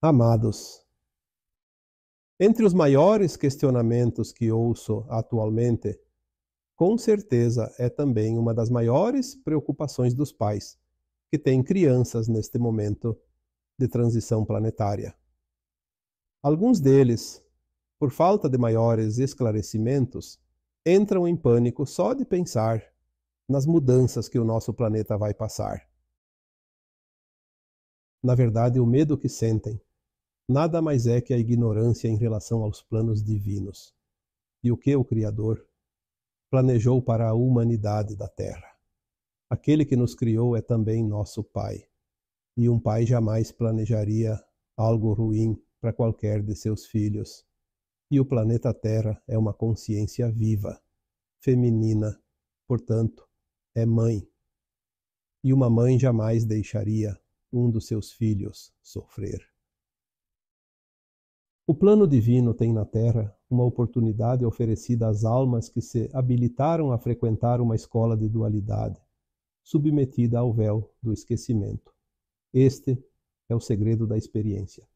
Amados, entre os maiores questionamentos que ouço atualmente, com certeza é também uma das maiores preocupações dos pais que têm crianças neste momento de transição planetária. Alguns deles, por falta de maiores esclarecimentos, entram em pânico só de pensar nas mudanças que o nosso planeta vai passar. Na verdade, o medo que sentem nada mais é que a ignorância em relação aos planos divinos e o que o Criador planejou para a humanidade da Terra. Aquele que nos criou é também nosso Pai, e um pai jamais planejaria algo ruim para qualquer de seus filhos. E o planeta Terra é uma consciência viva, feminina, portanto, é mãe. E uma mãe jamais deixaria um dos seus filhos sofrer. O plano divino tem na Terra uma oportunidade oferecida às almas que se habilitaram a frequentar uma escola de dualidade, submetida ao véu do esquecimento. Este é o segredo da experiência,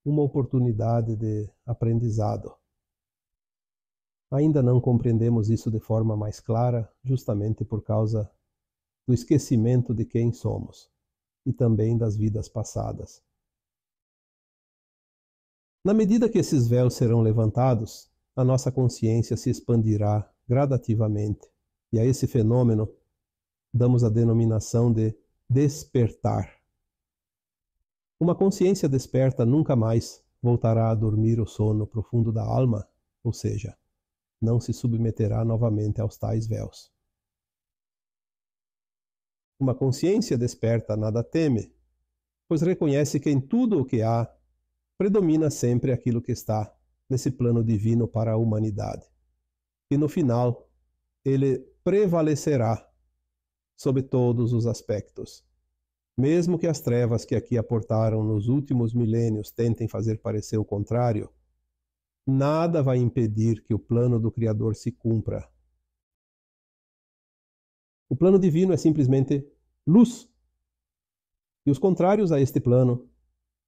uma oportunidade de aprendizado. Ainda não compreendemos isso de forma mais clara, justamente por causa do esquecimento de quem somos e também das vidas passadas. Na medida que esses véus serão levantados, a nossa consciência se expandirá gradativamente, e a esse fenômeno damos a denominação de despertar. Uma consciência desperta nunca mais voltará a dormir o sono profundo da alma, ou seja, não se submeterá novamente aos tais véus. Uma consciência desperta nada teme, pois reconhece que em tudo o que há, predomina sempre aquilo que está nesse plano divino para a humanidade. E no final, ele prevalecerá sobre todos os aspectos. Mesmo que as trevas que aqui aportaram nos últimos milênios tentem fazer parecer o contrário, nada vai impedir que o plano do Criador se cumpra. O plano divino é simplesmente luz. E os contrários a este plano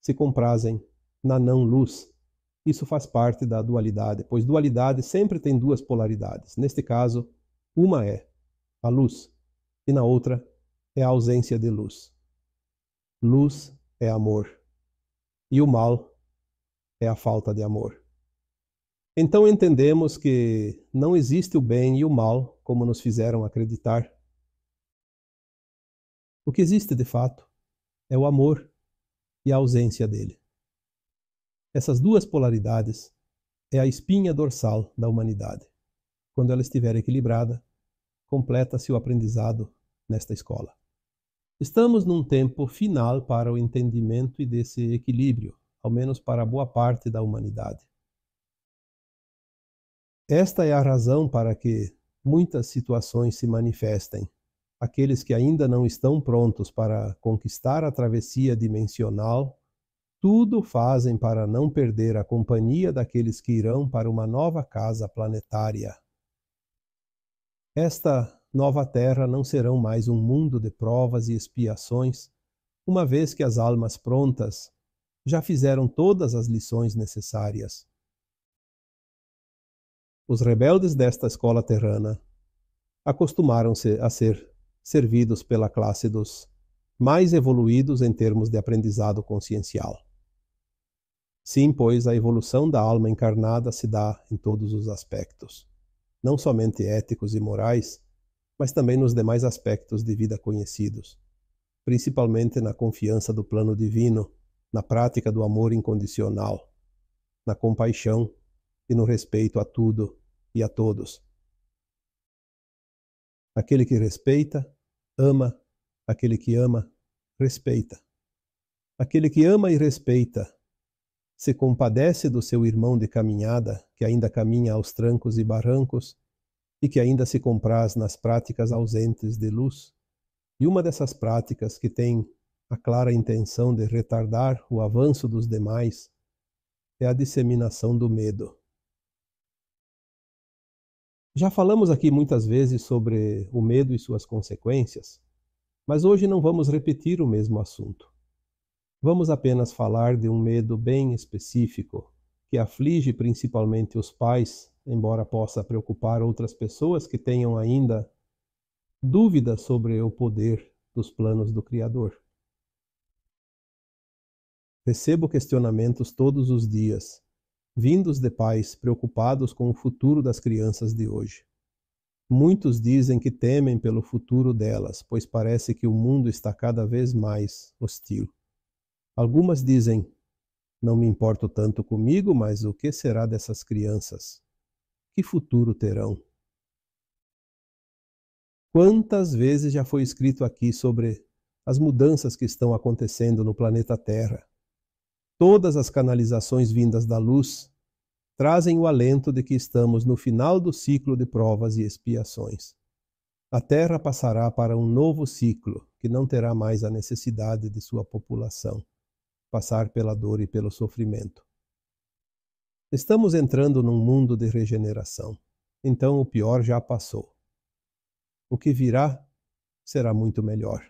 se comprazem na não-luz. Isso faz parte da dualidade, pois dualidade sempre tem duas polaridades. Neste caso, uma é a luz e na outra é a ausência de luz. Luz é amor e o mal é a falta de amor. Então entendemos que não existe o bem e o mal como nos fizeram acreditar. O que existe de fato é o amor e a ausência dele. Essas duas polaridades é a espinha dorsal da humanidade. Quando ela estiver equilibrada, completa-se o aprendizado nesta escola. Estamos num tempo final para o entendimento e desse equilíbrio, ao menos para boa parte da humanidade. Esta é a razão para que muitas situações se manifestem. Aqueles que ainda não estão prontos para conquistar a travessia dimensional, tudo fazem para não perder a companhia daqueles que irão para uma nova casa planetária. Esta nova terra não serão mais um mundo de provas e expiações, uma vez que as almas prontas já fizeram todas as lições necessárias. Os rebeldes desta escola terrana acostumaram-se a ser servidos pela classe dos mais evoluídos em termos de aprendizado consciencial. Sim, pois a evolução da alma encarnada se dá em todos os aspectos, não somente éticos e morais, mas também nos demais aspectos de vida conhecidos, principalmente na confiança do plano divino, na prática do amor incondicional, na compaixão e no respeito a tudo e a todos. Aquele que respeita, ama. Aquele que ama, respeita. Aquele que ama e respeita se compadece do seu irmão de caminhada, que ainda caminha aos trancos e barrancos e que ainda se compraz nas práticas ausentes de luz. E uma dessas práticas que tem a clara intenção de retardar o avanço dos demais é a disseminação do medo. Já falamos aqui muitas vezes sobre o medo e suas consequências, mas hoje não vamos repetir o mesmo assunto. Vamos apenas falar de um medo bem específico, que aflige principalmente os pais, embora possa preocupar outras pessoas que tenham ainda dúvidas sobre o poder dos planos do Criador. Recebo questionamentos todos os dias, vindos de pais preocupados com o futuro das crianças de hoje. Muitos dizem que temem pelo futuro delas, pois parece que o mundo está cada vez mais hostil. Algumas dizem: não me importo tanto comigo, mas o que será dessas crianças? Que futuro terão? Quantas vezes já foi escrito aqui sobre as mudanças que estão acontecendo no planeta Terra? Todas as canalizações vindas da luz trazem o alento de que estamos no final do ciclo de provas e expiações. A Terra passará para um novo ciclo, que não terá mais a necessidade de sua população passar pela dor e pelo sofrimento. Estamos entrando num mundo de regeneração, então o pior já passou. O que virá será muito melhor.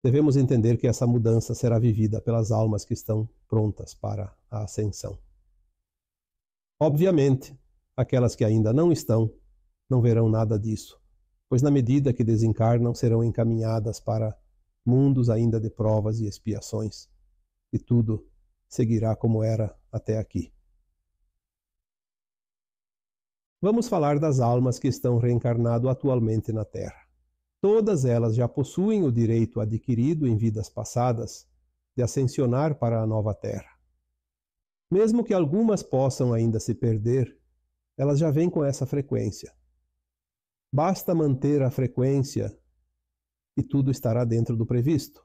Devemos entender que essa mudança será vivida pelas almas que estão prontas para a ascensão. Obviamente, aquelas que ainda não estão, não verão nada disso, pois na medida que desencarnam serão encaminhadas para mundos ainda de provas e expiações, e tudo seguirá como era até aqui. Vamos falar das almas que estão reencarnado atualmente na Terra. Todas elas já possuem o direito adquirido em vidas passadas de ascensionar para a nova Terra. Mesmo que algumas possam ainda se perder, elas já vêm com essa frequência. Basta manter a frequência e tudo estará dentro do previsto.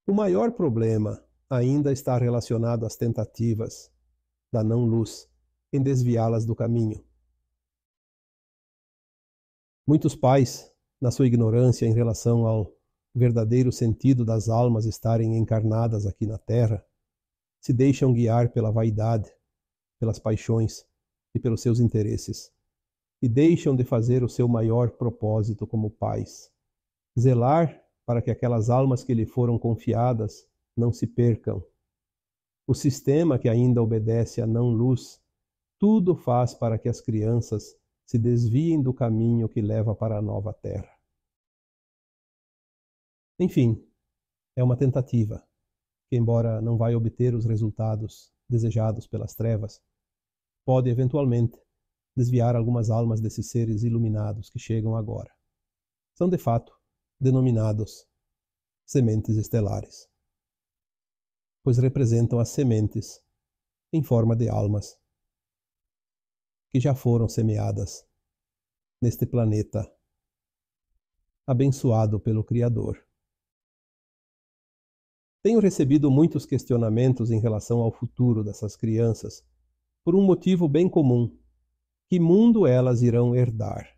O maior problema ainda está relacionado às tentativas da não-luz em desviá-las do caminho. Muitos pais, na sua ignorância em relação ao verdadeiro sentido das almas estarem encarnadas aqui na Terra, se deixam guiar pela vaidade, pelas paixões e pelos seus interesses, e deixam de fazer o seu maior propósito como pais: zelar para que aquelas almas que lhe foram confiadas não se percam. O sistema que ainda obedece à não-luz, tudo faz para que as crianças se desviem do caminho que leva para a nova Terra. Enfim, é uma tentativa, que embora não vai obter os resultados desejados pelas trevas, pode eventualmente desviar algumas almas desses seres iluminados que chegam agora. São de fato denominados sementes estelares, pois representam as sementes em forma de almas que já foram semeadas neste planeta abençoado pelo Criador. Tenho recebido muitos questionamentos em relação ao futuro dessas crianças, por um motivo bem comum: que mundo elas irão herdar?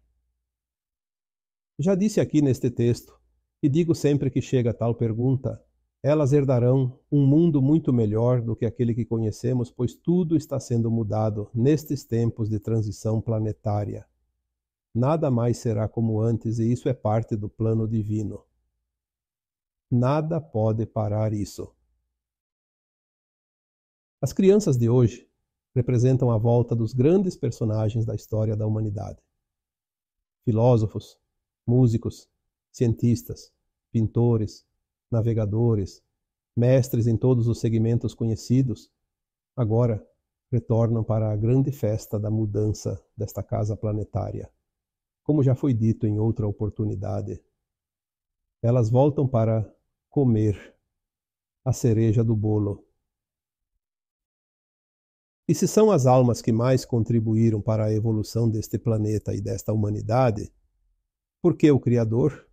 Já disse aqui neste texto, e digo sempre que chega tal pergunta, elas herdarão um mundo muito melhor do que aquele que conhecemos, pois tudo está sendo mudado nestes tempos de transição planetária. Nada mais será como antes, e isso é parte do plano divino. Nada pode parar isso. As crianças de hoje representam a volta dos grandes personagens da história da humanidade. Filósofos, músicos, cientistas, pintores, navegadores, mestres em todos os segmentos conhecidos, agora retornam para a grande festa da mudança desta casa planetária. Como já foi dito em outra oportunidade, elas voltam para comer a cereja do bolo. E se são as almas que mais contribuíram para a evolução deste planeta e desta humanidade, por que o Criador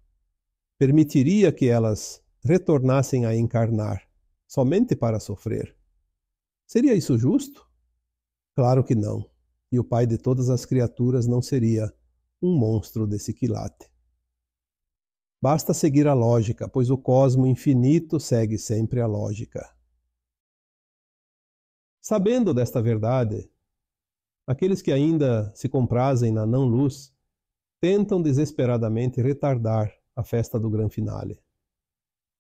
permitiria que elas retornassem a encarnar somente para sofrer? Seria isso justo? Claro que não. E o Pai de todas as criaturas não seria um monstro desse quilate. Basta seguir a lógica, pois o cosmo infinito segue sempre a lógica. Sabendo desta verdade, aqueles que ainda se comprazem na não-luz tentam desesperadamente retardar a festa do grande finale.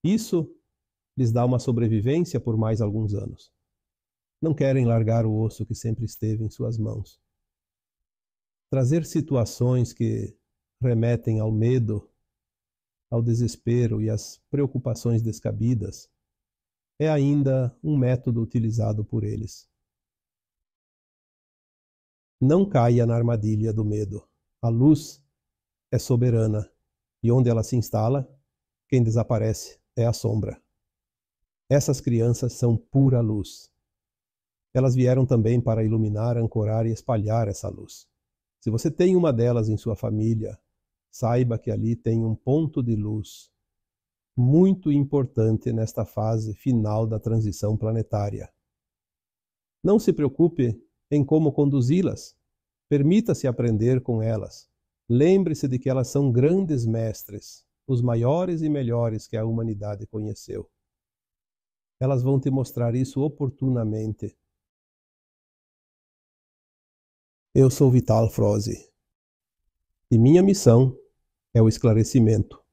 Isso lhes dá uma sobrevivência por mais alguns anos. Não querem largar o osso que sempre esteve em suas mãos. Trazer situações que remetem ao medo, ao desespero e às preocupações descabidas é ainda um método utilizado por eles. Não caia na armadilha do medo. A luz é soberana e onde ela se instala, quem desaparece é a sombra. Essas crianças são pura luz. Elas vieram também para iluminar, ancorar e espalhar essa luz. Se você tem uma delas em sua família, saiba que ali tem um ponto de luz muito importante nesta fase final da transição planetária. Não se preocupe em como conduzi-las. Permita-se aprender com elas. Lembre-se de que elas são grandes mestres, os maiores e melhores que a humanidade conheceu. Elas vão te mostrar isso oportunamente. Eu sou Vital Froze e minha missão é o esclarecimento.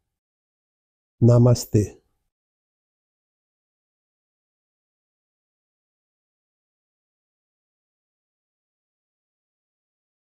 Namastê.